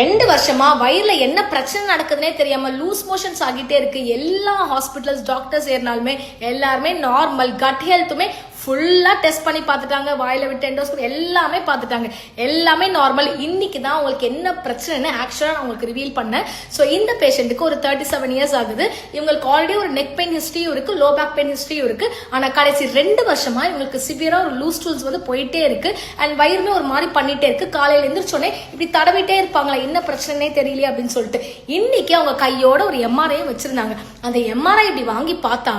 2 வருஷமா வயிறுல என்ன பிரச்சனை நடக்குதுன்னே தெரியாம லூஸ் மோஷன்ஸ் ஆகிட்டே இருக்கு. எல்லா ஹாஸ்பிட்டல்ஸ் டாக்டர்ஸ் ஏறினாலுமே எல்லாருமே நார்மல். கட் ஹெல்த்துமே ஃபுல்லா டெஸ்ட் பண்ணி பார்த்துட்டாங்க. வாயில விட்டு எண்டோஸ்கோபி எல்லாமே பார்த்துட்டாங்க, எல்லாமே நார்மல். இன்னைக்கு தான் உங்களுக்கு என்ன பிரச்சனைன்னு ஆக்சுவலா நான் உங்களுக்கு ரிவீல் பண்ணேன். ஸோ இந்த பேஷண்ட்டுக்கு ஒரு 37 இயர்ஸ் ஆகுது. இவங்களுக்கு ஆல்ரெடி ஒரு நெக் பெயின் ஹிஸ்டரியும் இருக்கு, லோ பேக் பெயின் ஹிஸ்டரியும் இருக்கு. ஆனா கடைசி 2 வருஷமா இவங்களுக்கு சிவியரா ஒரு லூஸ் டூல்ஸ் வந்து போயிட்டே இருக்கு. அண்ட் வயிறுமே ஒரு மாதிரி பண்ணிட்டே இருக்கு. காலையில எந்திரிச்சோடனே இப்படி தடவிட்டே இருப்பாங்களா, என்ன பிரச்சனைனே தெரியலையே அப்படின்னு சொல்லிட்டு இன்னைக்கு அவங்க கையோட ஒரு எம்ஆர்ஐயும் வச்சிருந்தாங்க. அந்த எம்ஆர்ஐ இப்படி வாங்கி பார்த்தா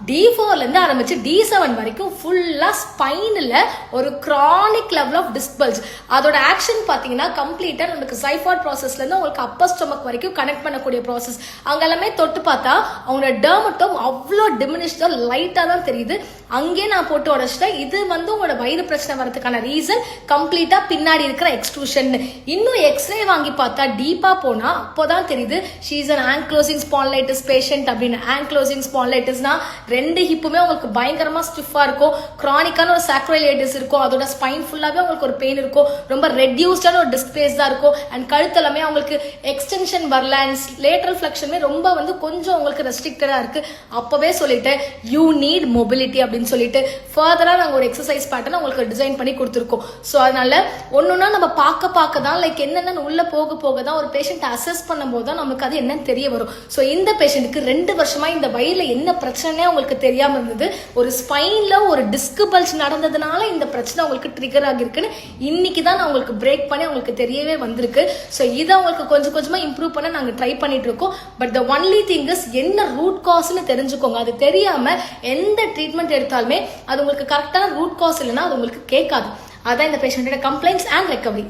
D4ல இருந்து ஆரம்பிச்சு D7 வரைக்கும் ஃபுல்லா ஸ்பைன்ல ஒரு கிரானிக் லெவல் ஆஃப் டிஸ்பல்ஸ். அதோட ஆக்ஷன் பாத்தீங்கன்னா கம்ப்ளீட்டா நமக்கு சைஃபாய்ட் ப்ராசஸ்ல இருந்து உங்களுக்கு அப்பர் ஸ்டொமக் வரைக்கும் கனெக்ட் பண்ணக்கூடிய ப்ராசஸ். அங்க எல்லாமே தொட்டு பார்த்தா அவங்களோட டெர்மட்டோம் அவ்வளோ டிமினிஷ்டா லைட்டா தான் தெரியுது. அங்கே நான் போட்டு உடச்சிட்டேன். இது வந்து உங்களோட வயிறு பிரச்சனை வரதுக்கான ரீசன் கம்ப்ளீட்டா பின்னாடி இருக்கிற எக்ஸ்ட்ரூஷன். இன்னும் எக்ஸ்ரே வாங்கி பார்த்தா டீப்பா போனா அப்போதான் தெரியுது she is an ஆங்க்லோசிங் spondylitis patient அப்படின்னு. ஆங்க்லோசிங் ஸ்பான்லைட்டிஸ்னா 2 ஹிப்புமே உங்களுக்கு பயங்கரமா ஸ்டிஃபா இருக்கும். கிரானிக்கான ஒரு சாக்ரோயிலைட்டிஸ் இருக்கும். அதோட ஸ்பைன் ஃபுல்லாவே உங்களுக்கு ஒரு பெயின் இருக்கும். ரொம்ப ரெடியூஸ்டான ஒரு டிஸ்க் ஸ்பேஸ் தான் இருக்கும். அண்ட் கழுத்தெல்லாமே உங்களுக்கு எக்ஸ்டென்ஷன் வரல. அண்ட் லேட்டரல் ஃபிளெக்ஷனுமே ரொம்ப வந்து கொஞ்சம் உங்களுக்கு ரெஸ்ட்ரிக்டடா இருக்கு. அப்பவே சொல்லிட்டு யூ நீட் மொபிலிட்டி அப்படின்னு சொல்லிட்டு ஃபர்தரா நாங்க ஒரு எக்ஸசைஸ் பேட்டர்ன் உங்களுக்கு டிசைன் பண்ணி கொடுத்துருக்கோம். ஸோ அதனால ஒன்னொன்னா நம்ம பார்க்க தான் லைக் என்னென்னு உள்ள போக தான் ஒரு பேஷண்ட் அசஸ் பண்ணும்போது தான் நமக்கு அது என்னன்னு தெரிய வரும். ஸோ இந்த பேஷண்ட்டுக்கு 2 வருஷமா இந்த வயிறுல என்ன பிரச்சனை உங்களுக்கு தெரியாம இருந்தது. ஒரு ஸ்பைன்ல ஒரு டிஸ்க் பல்ஜ் நடந்ததுனால இந்த பிரச்சனை உங்களுக்கு ட்ரிகர் ஆகிருக்குன்னு இன்னைக்கு தான் நான் உங்களுக்கு பிரேக் பண்ணி உங்களுக்கு தெரியவே வந்திருக்கு. ஸோ இதை உங்களுக்கு கொஞ்சம் கொஞ்சமா இம்ப்ரூவ் பண்ண நாங்கள் ட்ரை பண்ணிட்டு இருக்கோம். But the only thing is என்ன ரூட் காஸ்ன்னு தெரிஞ்சுக்கோங்க. அது தெரியாம எந்த ட்ரீட்மெண்ட் எடுத்தாலுமே அது உங்களுக்கு கரெக்டான ரூட் காஸ் இல்லைன்னா அது உங்களுக்கு கேட்காது. அதான் இந்த பேஷண்டோட கம்ப்ளைண்ட்ஸ் அண்ட் ரெக்கவரி.